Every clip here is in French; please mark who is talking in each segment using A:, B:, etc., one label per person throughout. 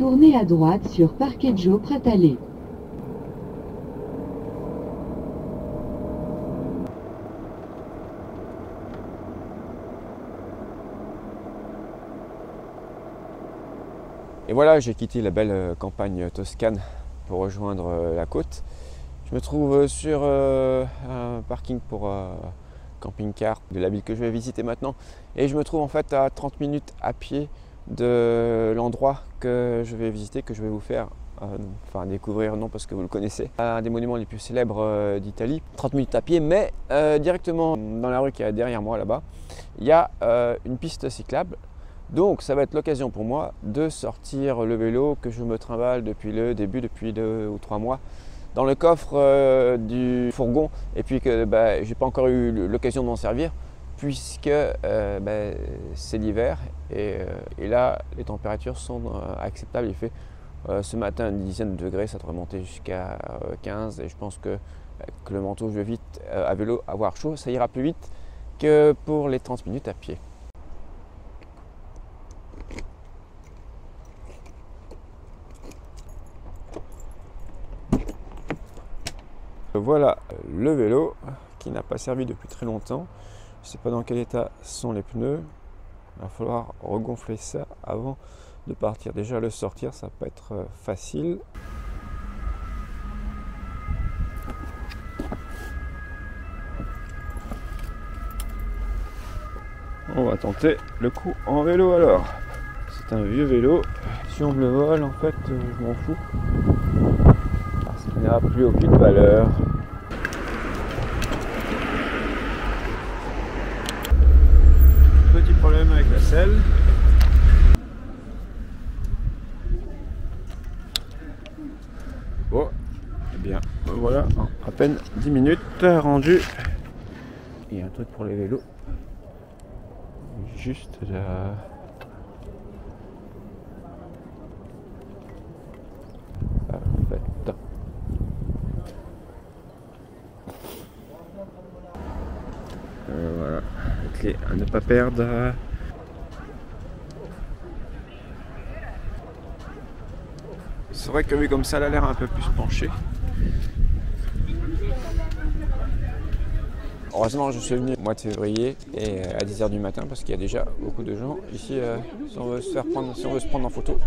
A: Tournez à droite sur Parquejo Pratale.
B: Et voilà, j'ai quitté la belle campagne toscane pour rejoindre la côte. Je me trouve sur un parking pour camping-car de la ville que je vais visiter maintenant. Et je me trouve en fait à 30 minutes à pied de l'endroit que je vais visiter, que je vais vous faire enfin découvrir, non parce que vous le connaissez. Un des monuments les plus célèbres d'Italie. 30 minutes à pied, mais directement dans la rue qui est derrière moi là-bas, il y a une piste cyclable. Donc ça va être l'occasion pour moi de sortir le vélo que je me trimballe depuis le début, depuis 2 ou 3 mois, dans le coffre du fourgon, et puis que j'ai pas encore eu l'occasion de m'en servir puisque c'est l'hiver et là les températures sont acceptables. Il fait ce matin une dizaine de degrés, ça devrait monter jusqu'à 15 et je pense que le manteau, je vais vite à vélo avoir chaud, ça ira plus vite que pour les 30 minutes à pied. Voilà le vélo qui n'a pas servi depuis très longtemps. Je ne sais pas dans quel état sont les pneus. Il va falloir regonfler ça avant de partir. Déjà le sortir, ça peut être facile. On va tenter le coup en vélo alors. C'est un vieux vélo. Si on me le vole, en fait, je m'en fous. Parce qu'il n'a plus aucune valeur. Petit problème avec la selle. Bon, eh bien, voilà, à peine 10 minutes rendu. Il y a un truc pour les vélos. Juste là. Parfait. Voilà, la clé à ne pas perdre. C'est vrai que vu comme ça, elle a l'air un peu plus penchée. Heureusement, je suis venu au mois de février et à 10 h du matin parce qu'il y a déjà beaucoup de gens ici si on veut se prendre en photo.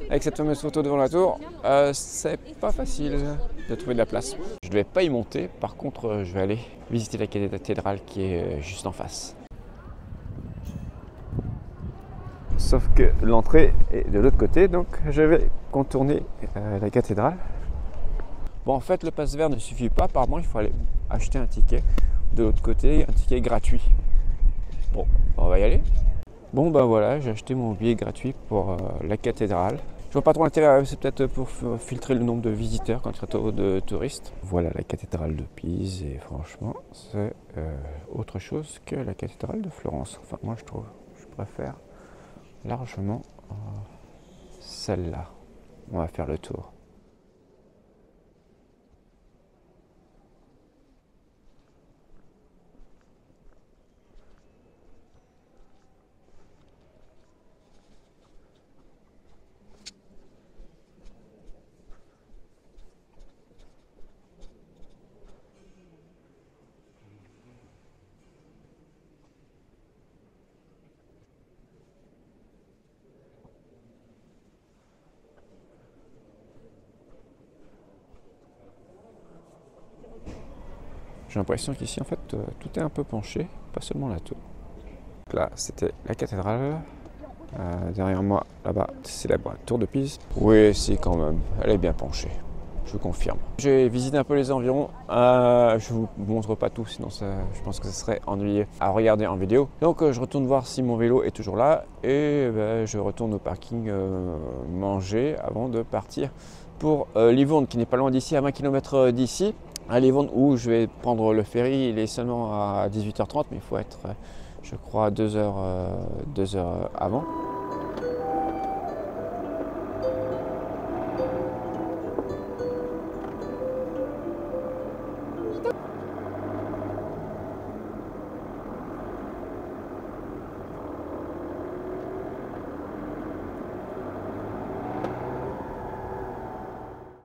B: Avec cette fameuse photo devant la tour, c'est pas facile de trouver de la place. Je ne vais pas y monter, par contre je vais aller visiter la cathédrale qui est juste en face. Sauf que l'entrée est de l'autre côté, donc je vais contourner la cathédrale. Bon, en fait, le pass vert ne suffit pas, apparemment il faut aller acheter un ticket de l'autre côté, un ticket gratuit. Bon, on va y aller. Bon, ben voilà, j'ai acheté mon billet gratuit pour la cathédrale. Je vois pas trop l'intérêt, c'est peut-être pour filtrer le nombre de visiteurs quand il y a trop de touristes. Voilà la cathédrale de Pise et franchement, c'est autre chose que la cathédrale de Florence. Enfin, moi je trouve, je préfère largement celle-là. On va faire le tour. J'ai l'impression qu'ici, en fait, tout est un peu penché, pas seulement la tour. Donc là, c'était la cathédrale. Derrière moi, là-bas, c'est la tour de Pise. Oui, si, quand même, elle est bien penchée, je confirme. J'ai visité un peu les environs. Je ne vous montre pas tout, sinon je pense que ce serait ennuyeux à regarder en vidéo. Donc, je retourne voir si mon vélo est toujours là. Et je retourne au parking manger avant de partir pour Livourne, qui n'est pas loin d'ici, à 20 km d'ici. À Livourne où je vais prendre le ferry, il est seulement à 18 h 30 mais il faut être, je crois, 2 heures avant.